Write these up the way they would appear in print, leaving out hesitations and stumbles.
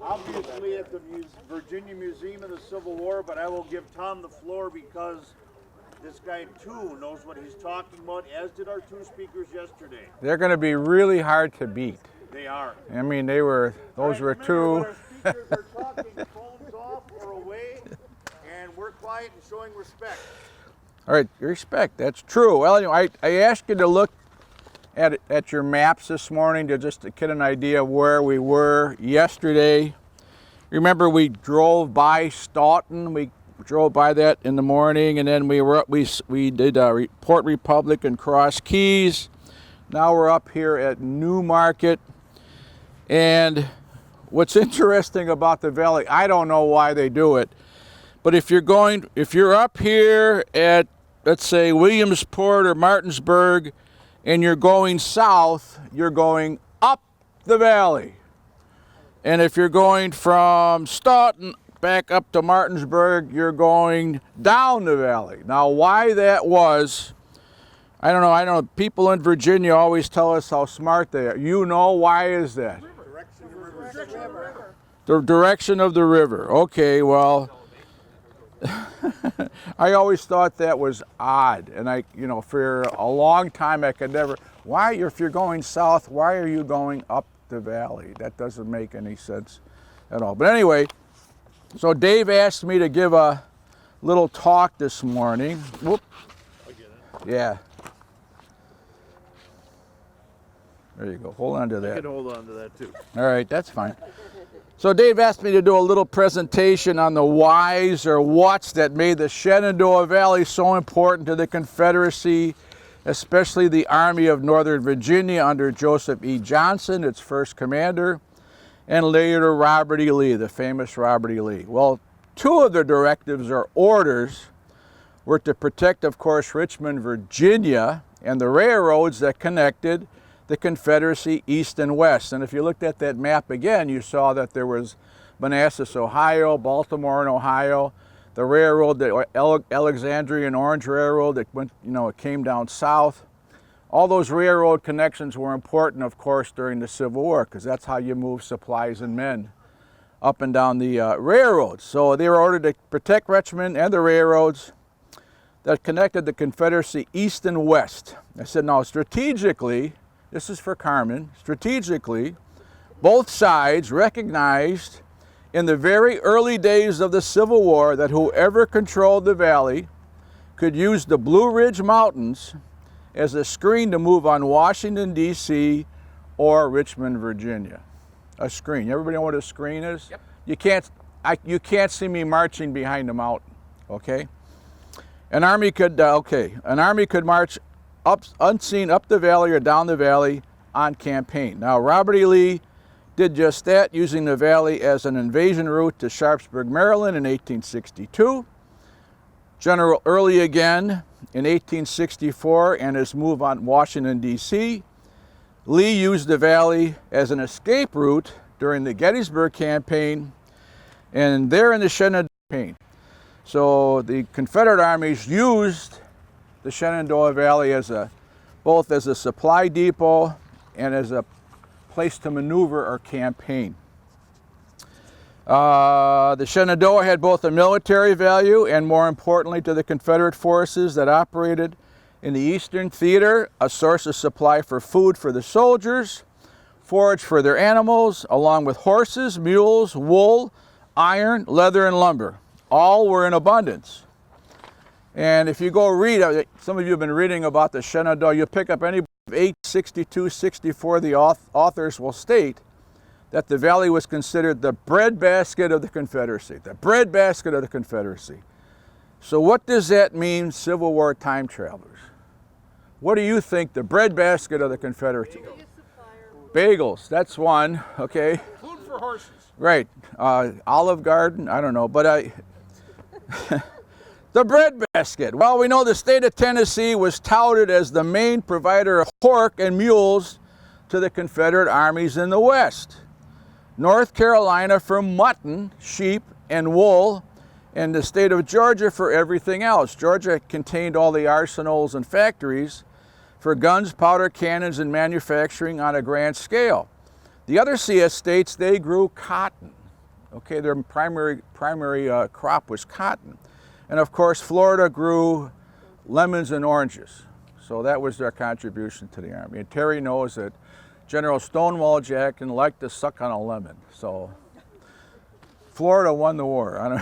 obviously at the Virginia Museum of the Civil War, but I will give Tom the floor because this guy too knows what he's talking about, as did our two speakers yesterday. They're going to be really hard to beat. They are. I mean, those were two. When our speakers are talking, phones off or away, and we're quiet and showing respect. All right, respect, that's true. Well, anyway, I asked you to look at your maps this morning to just get an idea of where we were yesterday. Remember, we drove by Stoughton. We drove by that in the morning, and then we did Port Republic and Cross Keys. Now we're up here at Newmarket. And what's interesting about the valley, I don't know why they do it, but if you're up here at, let's say, Williamsport or Martinsburg, and you're going south, you're going up the valley. And if you're going from Stoughton back up to Martinsburg, you're going down the valley. Now, why that was, I don't know. People in Virginia always tell us how smart they are. You know, why is that? The direction of the river. Okay, well, I always thought that was odd, and for a long time I could never. Why, if you're going south, why are you going up the valley? That doesn't make any sense at all. But anyway, so Dave asked me to give a little talk this morning. Whoop. I get it. Yeah. There you go. Hold on to that. I can hold on to that too. All right, that's fine. So Dave asked me to do a little presentation on the whys or whats that made the Shenandoah Valley so important to the Confederacy, especially the Army of Northern Virginia under Joseph E. Johnson, its first commander, and later Robert E. Lee, the famous Robert E. Lee. Well, two of the directives or orders were to protect, of course, Richmond, Virginia, and the railroads that connected the Confederacy east and west. And if you looked at that map again, you saw that there was Manassas, Ohio, Baltimore and Ohio, the railroad, the Alexandria and Orange Railroad that went, it came down south. All those railroad connections were important, of course, during the Civil War, because that's how you move supplies and men up and down the railroads. So they were ordered to protect Richmond and the railroads that connected the Confederacy east and west. I said, now strategically, this is for Carmen, strategically, both sides recognized in the very early days of the Civil War that whoever controlled the valley could use the Blue Ridge Mountains as a screen to move on Washington, D.C. or Richmond, Virginia. A screen. Everybody know what a screen is? Yep. You can't see me marching behind the mountain, okay? An army could march unseen up the valley or down the valley on campaign. Now, Robert E. Lee did just that, using the valley as an invasion route to Sharpsburg, Maryland in 1862. General Early again in 1864 and his move on Washington, D.C. Lee used the valley as an escape route during the Gettysburg campaign and there in the Shenandoah campaign. So the Confederate armies used the Shenandoah Valley both as a supply depot and as a place to maneuver or campaign. The Shenandoah had both a military value and, more importantly to the Confederate forces that operated in the Eastern Theater, a source of supply for food for the soldiers, forage for their animals, along with horses, mules, wool, iron, leather, and lumber. All were in abundance. And if you go read, some of you have been reading about the Shenandoah, you pick up any 862, 64, the authors will state that the valley was considered the breadbasket of the Confederacy, the breadbasket of the Confederacy. So what does that mean, Civil War time travelers? What do you think the breadbasket of the Confederacy? Bagels, that's one, okay. Food for horses. Right, Olive Garden, I don't know, but the breadbasket. Well, we know the state of Tennessee was touted as the main provider of pork and mules to the Confederate armies in the West. North Carolina for mutton, sheep, and wool, and the state of Georgia for everything else. Georgia contained all the arsenals and factories for guns, powder, cannons, and manufacturing on a grand scale. The other CS states, they grew cotton. Okay, their primary crop was cotton. And of course, Florida grew lemons and oranges. So that was their contribution to the Army. And Terry knows that General Stonewall Jackson liked to suck on a lemon. So Florida won the war.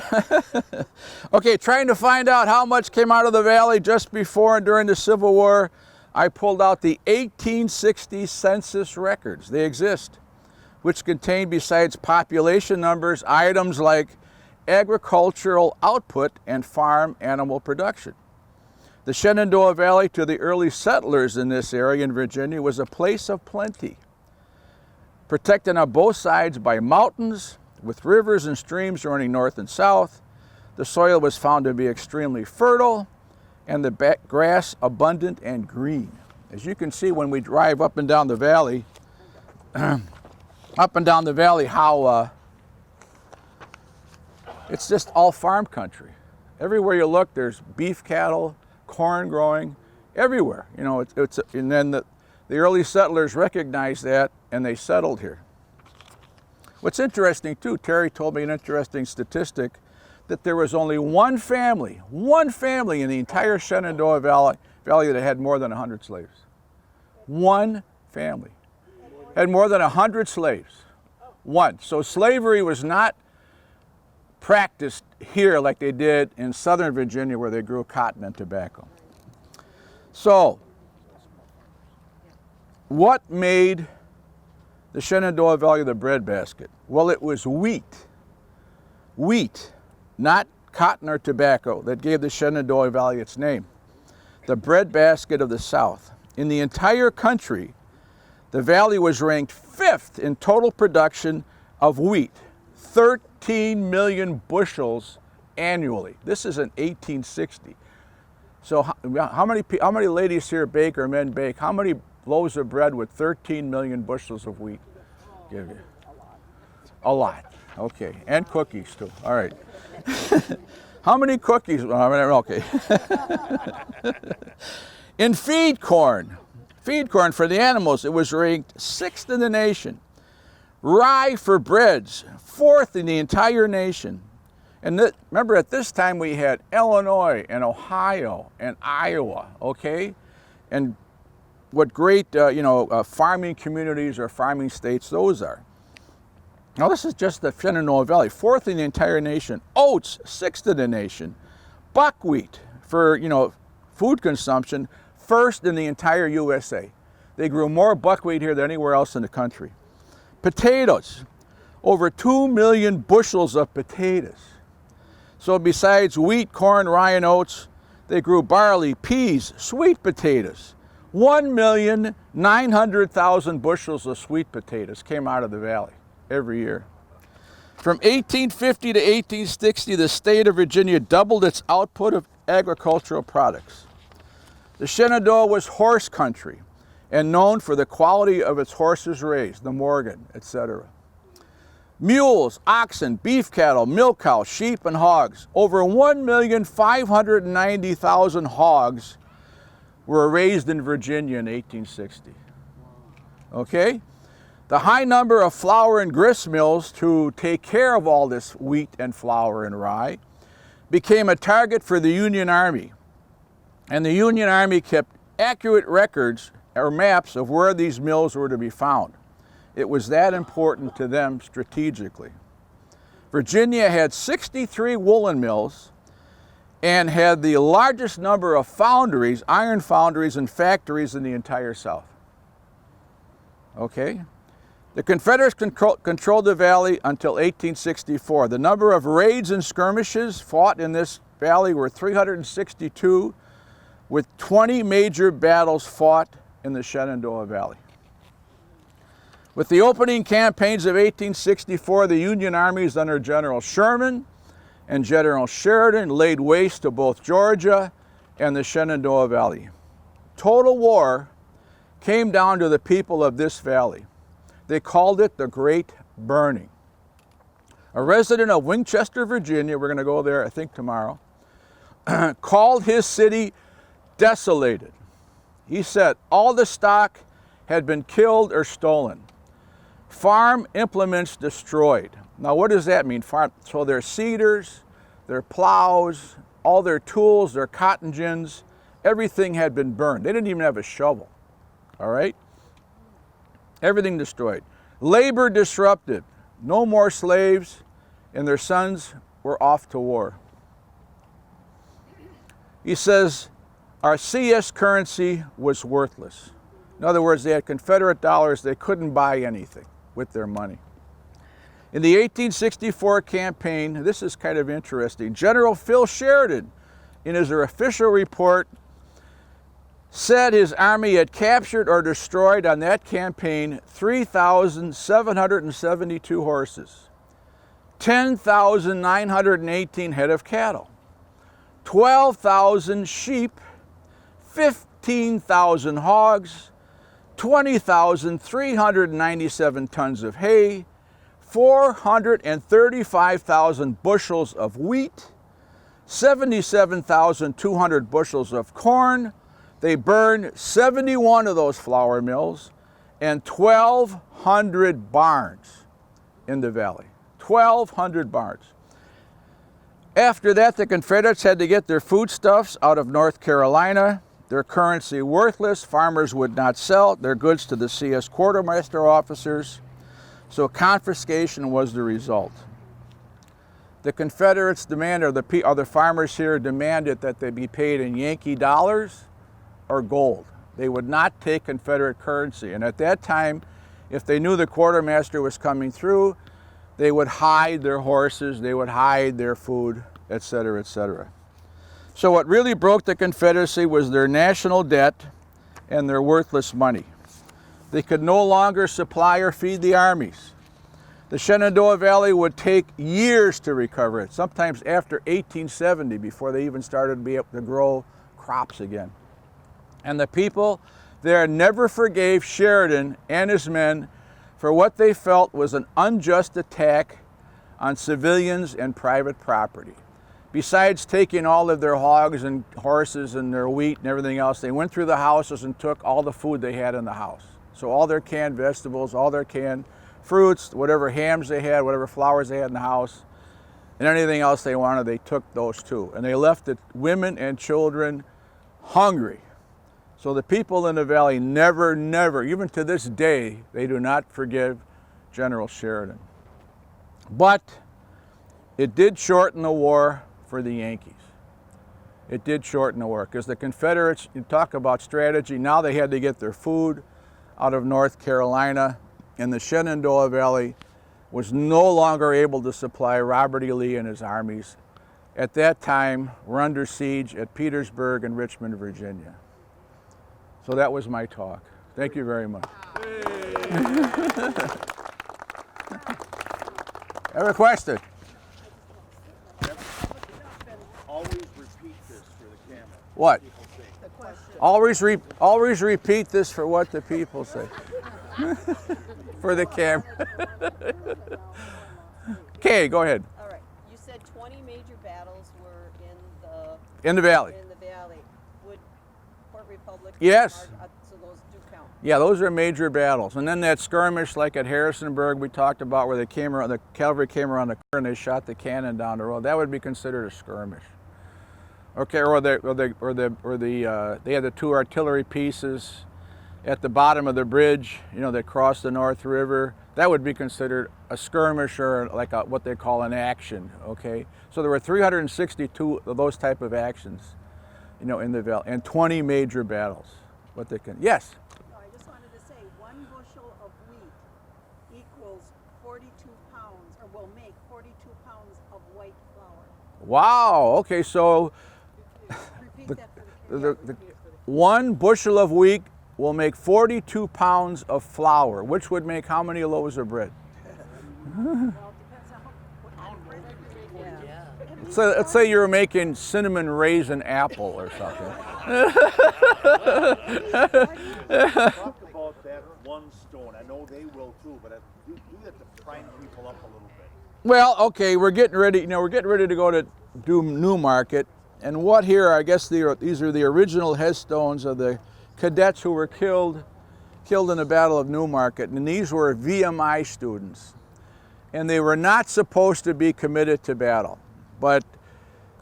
Okay, trying to find out how much came out of the valley just before and during the Civil War, I pulled out the 1860 census records. They exist, which contain, besides population numbers, items like agricultural output and farm animal production. The Shenandoah Valley, to the early settlers in this area in Virginia, was a place of plenty, protected on both sides by mountains, with rivers and streams running north and south. The soil was found to be extremely fertile, and the grass abundant and green. As you can see when we drive up and down the valley, how it's just all farm country. Everywhere you look, there's beef cattle, corn growing, everywhere. You know, and then the early settlers recognized that and they settled here. What's interesting too, Terry told me an interesting statistic, that there was only one family in the entire Shenandoah Valley that had more than 100 slaves. One family had more than 100 slaves. One. So slavery was not practiced here like they did in southern Virginia where they grew cotton and tobacco. So, what made the Shenandoah Valley the breadbasket? Well, it was wheat. Wheat, not cotton or tobacco, that gave the Shenandoah Valley its name. The breadbasket of the South. In the entire country, the valley was ranked 5th in total production of wheat, 13 million bushels annually. This is in 1860. So how many ladies here bake or men bake? How many loaves of bread with 13 million bushels of wheat give you? A lot. Okay, and cookies too. All right. How many cookies? Okay. In feed corn for the animals, it was ranked 6th in the nation. Rye for breads, 4th in the entire nation. And remember, at this time we had Illinois and Ohio and Iowa, okay? And what great, farming communities or farming states those are. Now this is just the Shenandoah Valley, 4th in the entire nation. Oats, 6th in the nation. Buckwheat for, food consumption, 1st in the entire USA. They grew more buckwheat here than anywhere else in the country. Potatoes, over 2 million bushels of potatoes. So besides wheat, corn, rye, and oats, they grew barley, peas, sweet potatoes. 1,900,000 bushels of sweet potatoes came out of the valley every year. From 1850 to 1860, the state of Virginia doubled its output of agricultural products. The Shenandoah was horse country and known for the quality of its horses raised, the Morgan, etc. Mules, oxen, beef cattle, milk cows, sheep, and hogs. Over 1,590,000 hogs were raised in Virginia in 1860. Okay? The high number of flour and grist mills to take care of all this wheat and flour and rye became a target for the Union Army. And the Union Army kept accurate records or maps of where these mills were to be found. It was that important to them strategically. Virginia had 63 woolen mills and had the largest number of foundries, iron foundries and factories in the entire South. Okay? The Confederates controlled the valley until 1864. The number of raids and skirmishes fought in this valley were 362, with 20 major battles fought in the Shenandoah Valley. With the opening campaigns of 1864, the Union armies under General Sherman and General Sheridan laid waste to both Georgia and the Shenandoah Valley. Total war came down to the people of this valley. They called it the Great Burning. A resident of Winchester, Virginia, we're going to go there I think tomorrow, called his city desolated. He said all the stock had been killed or stolen. Farm implements destroyed. Now what does that mean? So their seeders, their plows, all their tools, their cotton gins, everything had been burned. They didn't even have a shovel, all right? Everything destroyed. Labor disrupted. No more slaves, and their sons were off to war. He says, our CS currency was worthless. In other words, they had Confederate dollars. They couldn't buy anything with their money. In the 1864 campaign, this is kind of interesting, General Phil Sheridan, in his official report, said his army had captured or destroyed on that campaign 3,772 horses, 10,918 head of cattle, 12,000 sheep, 15,000 hogs, 20,397 tons of hay, 435,000 bushels of wheat, 77,200 bushels of corn. They burned 71 of those flour mills and 1,200 barns in the valley. 1,200 barns. After that, the Confederates had to get their foodstuffs out of North Carolina, their currency worthless. Farmers would not sell their goods to the CS quartermaster officers, so confiscation was the result. The Confederates demanded, or the farmers here demanded, that they be paid in Yankee dollars or gold. They would not take Confederate currency. And at that time, if they knew the quartermaster was coming through, they would hide their horses, they would hide their food, etc., etc. So what really broke the Confederacy was their national debt and their worthless money. They could no longer supply or feed the armies. The Shenandoah Valley would take years to recover it, sometimes after 1870, before they even started to be able to grow crops again. And the people there never forgave Sheridan and his men for what they felt was an unjust attack on civilians and private property. Besides taking all of their hogs and horses and their wheat and everything else, they went through the houses and took all the food they had in the house. So all their canned vegetables, all their canned fruits, whatever hams they had, whatever flours they had in the house, and anything else they wanted, they took those too. And they left the women and children hungry. So the people in the valley never, even to this day, they do not forgive General Sheridan. But it did shorten the war for the Yankees. It did shorten the war, because the Confederates, you talk about strategy, now they had to get their food out of North Carolina, and the Shenandoah Valley was no longer able to supply Robert E. Lee and his armies. At that time, we're under siege at Petersburg and Richmond, Virginia. So that was my talk. Thank you very much. Have a question? Always repeat this for the camera. What? The question. Always repeat this for what the people say. For the camera. Okay, go ahead. All right. You said 20 major battles were in the valley. In the valley. Would Port Republic? Yes. So those do count. Yeah, those are major battles. And then that skirmish, like at Harrisonburg, we talked about, where the cavalry came around the corner and they shot the cannon down the road. That would be considered a skirmish. Okay, or they had the two artillery pieces at the bottom of the bridge, that crossed the North River. That would be considered a skirmish, or like what they call an action. Okay, so there were 362 of those type of actions, in the valley, and 20 major battles. Yes. No, I just wanted to say 1 bushel of wheat equals 42 pounds, or will make 42 pounds of white flour. Wow. Okay, so Repeat that for the the 1 bushel of wheat will make 42 pounds of flour, which would make how many loaves of bread? Well, it depends on what kind of bread you're making. Yeah. So let's say you're making cinnamon raisin apple or something. Talk about that one stone. I know they will too, but do that to prime people up a little bit. Well, okay, we're getting ready. We're getting ready to go to do Newmarket, and what here? I guess these are the original headstones of the cadets who were killed in the Battle of Newmarket, and these were VMI students. and they were not supposed to be committed to battle. But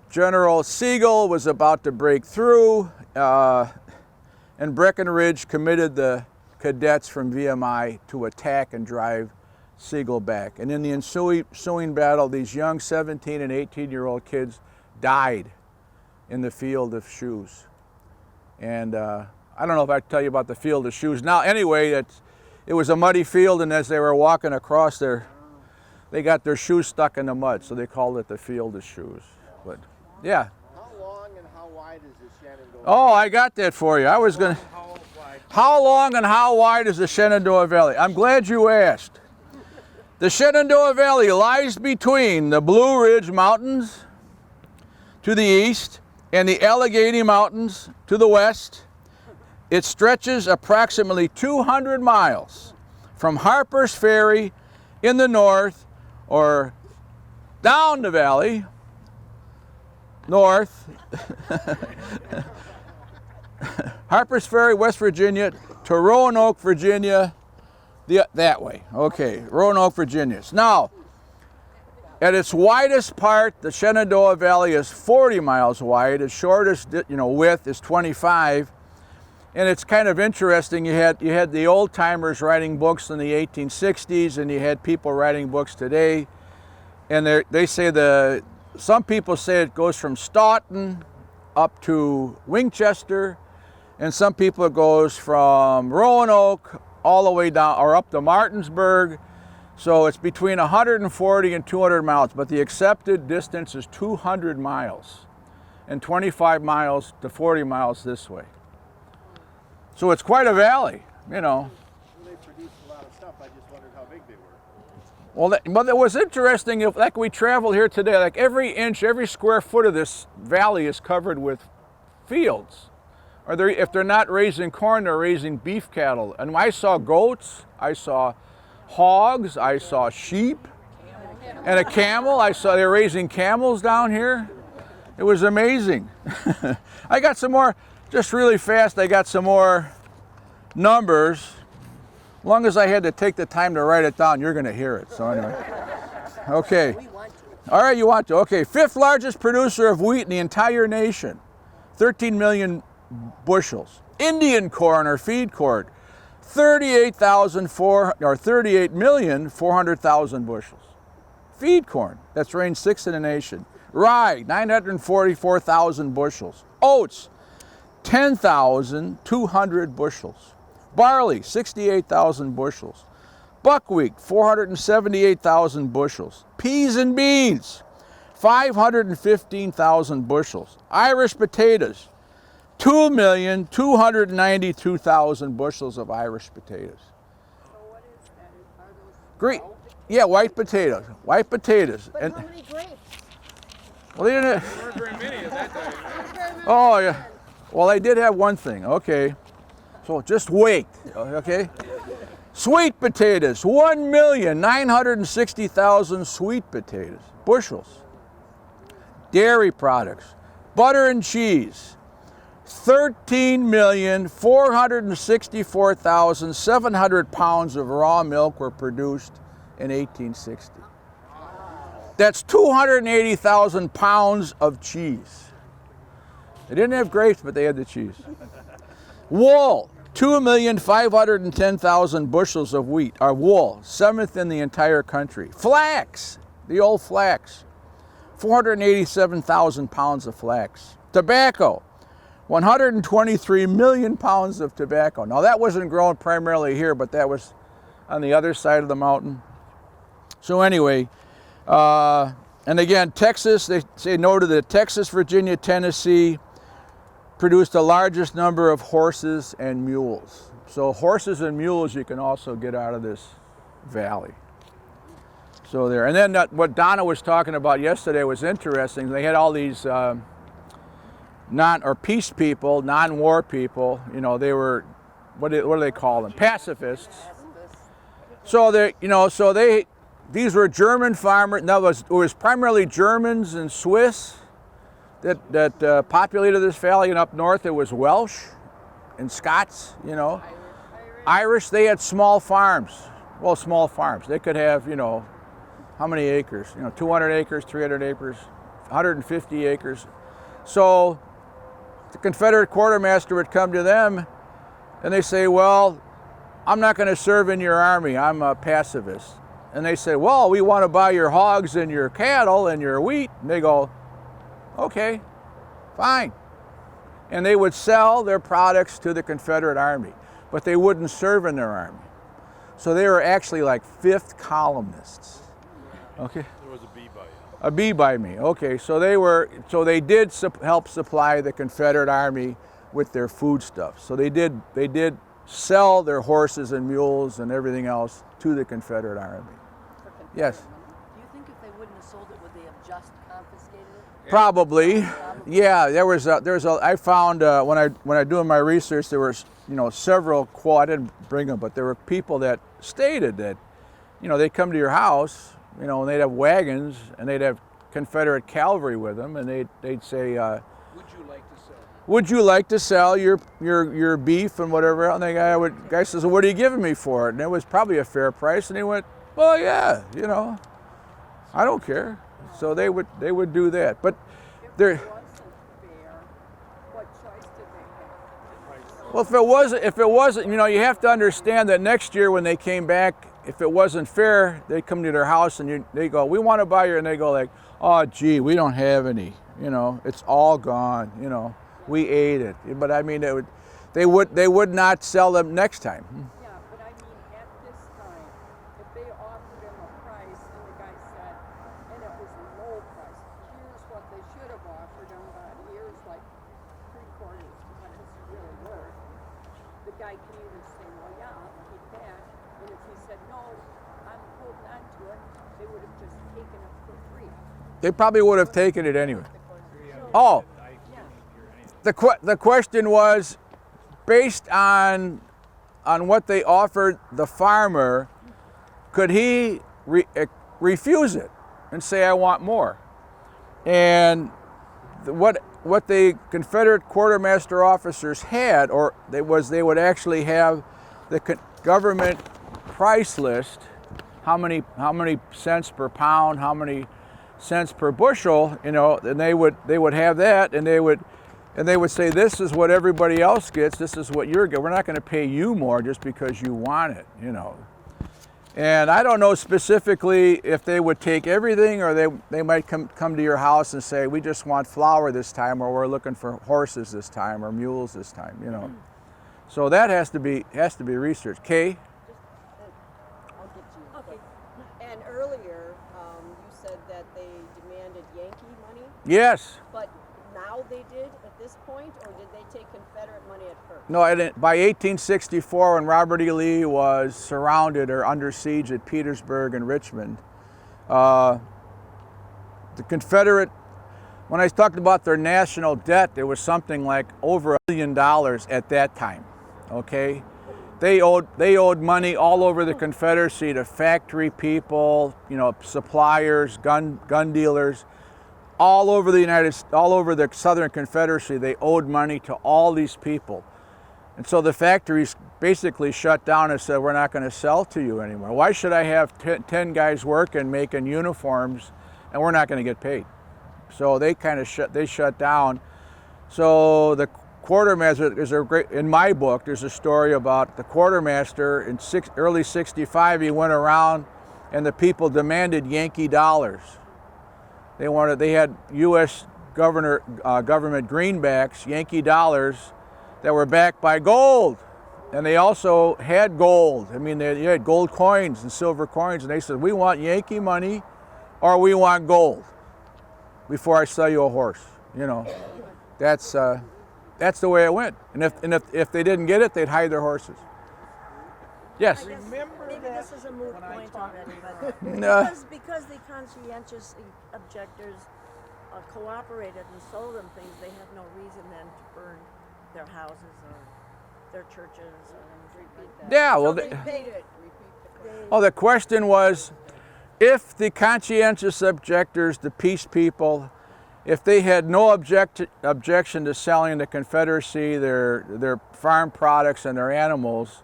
General Sigel was about to break through, and Breckinridge committed the cadets from VMI to attack and drive Sigel back. And in the ensuing battle, these young 17 and 18-year-old kids died in the field of shoes. And I don't know if I can tell you about the field of shoes now. Anyway, it was a muddy field, and as they were walking across there, they got their shoes stuck in the mud, so they called it the field of shoes. But yeah. How long and how wide is the Shenandoah? Oh, I got that for you. I was gonna. How long and how wide is the Shenandoah Valley? I'm glad you asked. The Shenandoah Valley lies between the Blue Ridge Mountains to the east and the Allegheny Mountains to the west. It stretches approximately 200 miles from Harper's Ferry in the north, or down the valley, north, Harper's Ferry, West Virginia, to Roanoke, Virginia, that way. Okay, Roanoke, Virginia. Now, at its widest part, the Shenandoah Valley is 40 miles wide. Its shortest, width is 25. And it's kind of interesting. You had the old timers writing books in the 1860s, and you had people writing books today. And they say some people say it goes from Stoughton up to Winchester, and some people it goes from Roanoke all the way down or up to Martinsburg. So it's between 140 and 200 miles, but the accepted distance is 200 miles and 25 miles to 40 miles this way. So it's quite a valley, Well, they produced a lot of stuff. I just wondered how big they were. Well, it was interesting, like we traveled here today, like every inch, every square foot of this valley is covered with fields. If they're not raising corn, they're raising beef cattle. And I saw goats, I saw hogs, I saw sheep, and a camel. I saw they were raising camels down here. It was amazing. I got some more, just really fast, I got some more numbers. As long as I had to take the time to write it down, you're going to hear it. So anyway, okay. All right, you want to. Okay, 5th largest producer of wheat in the entire nation, 13 million bushels. Indian corn or feed corn, 38,400,000 bushels. Feed corn, that's ranked 6th in the nation. Rye, 944,000 bushels. Oats, 10,200 bushels. Barley, 68,000 bushels. Buckwheat, 478,000 bushels. Peas and beans, 515,000 bushels. Irish potatoes, 2,292,000 bushels of Irish potatoes. So what is that? Are those Great. Yeah, white potatoes. White potatoes. But how many grapes? Well, they didn't. Oh, yeah. Well, I did have one thing. Okay. So just wait. Okay. Sweet potatoes. 1,960,000 sweet potatoes. Bushels. Dairy products. Butter and cheese. 13,464,700 pounds of raw milk were produced in 1860. That's 280,000 pounds of cheese. They didn't have grapes, but they had the cheese. Wool, 2,510,000 bushels of wheat, or wool, 7th in the entire country. Flax, the old flax, 487,000 pounds of flax. Tobacco, 123 million pounds of tobacco. Now that wasn't grown primarily here, but that was on the other side of the mountain. So anyway, and again, Texas, they say no to the Texas, Virginia, Tennessee produced the largest number of horses and mules. So horses and mules you can also get out of this valley. So there, and then what Donna was talking about yesterday was interesting. They had all these peace people, non-war people. They were, what do they call them? Pacifists. So these were German farmers. Now it was primarily Germans and Swiss that populated this valley, and up north it was Welsh and Scots. Irish. They had small farms. Well, small farms. They could have how many acres? 200 acres, 300 acres, 150 acres. So the Confederate quartermaster would come to them and they say, well, I'm not going to serve in your army. I'm a pacifist. And they say, well, we want to buy your hogs and your cattle and your wheat. And they go, okay, fine. And they would sell their products to the Confederate army, but they wouldn't serve in their army. So they were actually like fifth columnists. Okay. There was a bee by you. A bee by me. Okay, so they did help supply the Confederate army with their foodstuffs. So they did sell their horses and mules and everything else to the Confederate army. Yes. Do you think if they wouldn't have sold it, would they have just confiscated it? Probably. Yeah, I found when I doing my research, there were several quotes. I didn't bring them, but there were people that stated that they'd come to your house, and they'd have wagons and they'd have Confederate cavalry with them, and they'd say, Would you like to sell? would you like to sell your beef and whatever else? And the guy says, well, what are you giving me for it? And it was probably a fair price, and he went, well, yeah, I don't care. So they would do that, but there. Wasn't fair, what choice did they have? Well, if it wasn't, you have to understand that next year when they came back, if it wasn't fair, they'd come to their house and they go, we want to buy your, and they go like, oh, gee, we don't have any, it's all gone, we ate it. But I mean, they would not sell them next time. Yeah, but I mean, at this time, if they offered him a price and the guy said, and it was a low price, here's what they should have offered him, but here's like 3/4 to what it's really worth. The guy can either say, well, yeah, I'll keep that, and if he said, no, I'm holding on to it, they would have just taken it for free. They probably would have taken it anyway. Oh, the question was, based on what they offered the farmer, could he refuse it and say, I want more? And what the Confederate quartermaster officers had, they would actually have the government price list, how many cents per pound, how many cents per bushel, and they would have that, and they would say, this is what everybody else gets, this is what you're getting. We're not going to pay you more just because you want it, And I don't know specifically if they would take everything, or they might come to your house and say, we just want flour this time, or we're looking for horses this time, or mules this time, So that has to be researched. Kay? I'll get you. Okay. And earlier, you said that they demanded Yankee money, Yes. but now they did at this point, or did they take Confederate money at first? No, by 1864, when Robert E. Lee was surrounded or under siege at Petersburg and Richmond, the Confederate, when I talked about their national debt, it was something like over $1 billion at that time. Okay, they owed money all over the Confederacy to factory people, suppliers, gun dealers. All over the Southern Confederacy, they owed money to all these people. And so the factories basically shut down and said, we're not going to sell to you anymore. Why should I have 10 guys working, making uniforms, and we're not going to get paid? So they shut down. So the quartermaster, in my book, there's a story about the quartermaster in early 65, he went around and the people demanded Yankee dollars. They had U.S. government greenbacks, Yankee dollars, that were backed by gold. And they also had gold. I mean, they had gold coins and silver coins, and they said, we want Yankee money or we want gold before I sell you a horse. That's the way it went. And if they didn't get it, they'd hide their horses. Yes? Maybe this is a moot point already, but No. because the conscientious objectors cooperated and sold them things, they have no reason then to burn their houses or their churches or anything like that. Yeah, well, Repeat it. the question was, if the conscientious objectors, the peace people, if they had no objection to selling the Confederacy their farm products and their animals,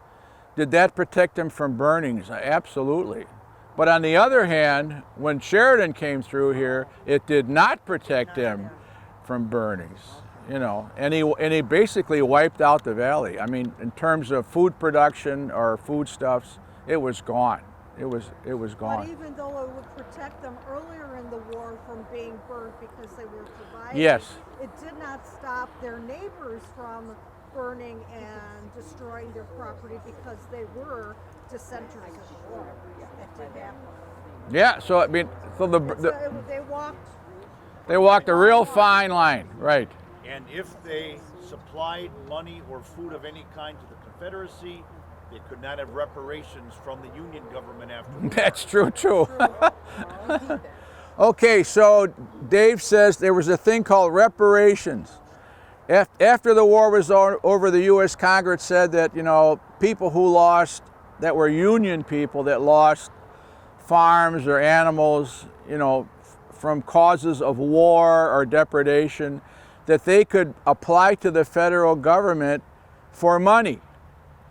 did that protect them from burnings? Absolutely. But on the other hand, when Sheridan came through here, it did not protect him from burnings, you know, and he basically wiped out the valley. I mean, in terms of food production or foodstuffs, it was gone. It was But gone. even though it would protect them earlier in the war from being burnt because they were surviving, Yes. it did not stop their neighbors from burning and destroying their property because they were dissenters in the war. That did happen. Yeah. So I mean, so They walked. they walked a real fine line, right? And if they supplied money or food of any kind to the Confederacy, they could not have reparations from the Union government afterwards. That's true too. Okay, so Dave says there was a thing called reparations. After the war was over, the U.S. Congress said that, you know, people who lost, that were Union people that lost farms or animals, you know, from causes of war or depredation, that they could apply to the federal government for money.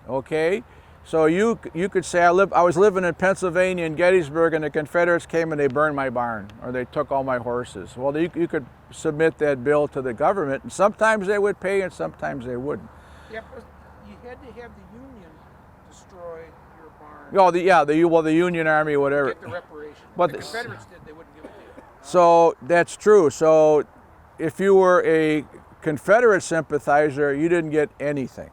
Okay, so you could say I was living in Pennsylvania in Gettysburg, and the Confederates came and they burned my barn or they took all my horses. Well, you could submit that bill to the government, and sometimes they would pay and sometimes they wouldn't. Yeah, but you had to have the Union destroy your barn. Oh, the Union Army, whatever. Get the reparation. But the Confederates did, they wouldn't give it to you. So that's true. So if you were a Confederate sympathizer, you didn't get anything.